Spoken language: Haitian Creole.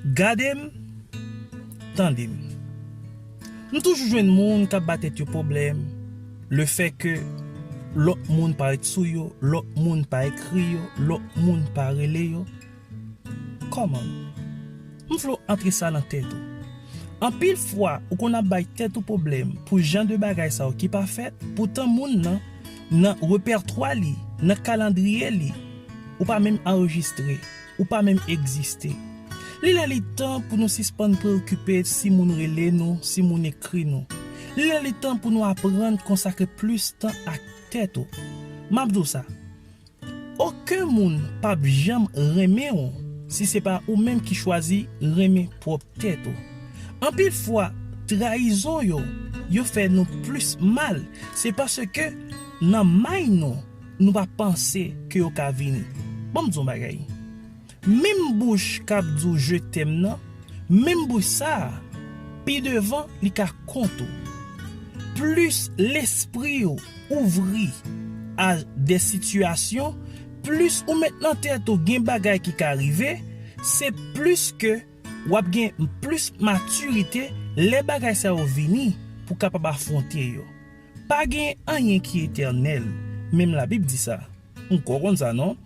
Gardez-moi, tendez-moi. Nous toujours jwenn moun qui battre yo problème. Le fait que l'autre moun pa sou yo, l'autre moun pa écrit yo, l'autre moun pa relé yo. Comment? M'flo entre ça dans tête ou. En pile fois ou qu'on a bay tête ou problème pour genre de bagay ça qui pas fait, pourtant moun nan répertoire li, nan calendrier li, ou pas même enregistré, ou pas même exister. Li a le temps pour nous suspendre préoccuper si moun relé nous, si moun écrit nous. Li a le temps pour nous apprendre consacrer plus temps à tête ou. M'abdou ça. Aucun moun pa jamais remet ou si c'est pas ou même qui choisit remet propre tête ou. En pile fois trahison yo fait nous plus mal, c'est parce que nan may nous pas penser que yo ka vini. Bon m'dou bagay. Même bouche k'ap dou je t'aime nan, même bouche ça, pi devant li ka konto. Plus l'esprit ouvri à des situations, plus ou maintenant tête ou gen bagay qui ka arrivé, c'est plus que ou ap gen plus maturité les bagay ça ou vini pour capable affronter yo. Pas gen rien qui est éternel, même la Bible dit ça. On comprend ça non?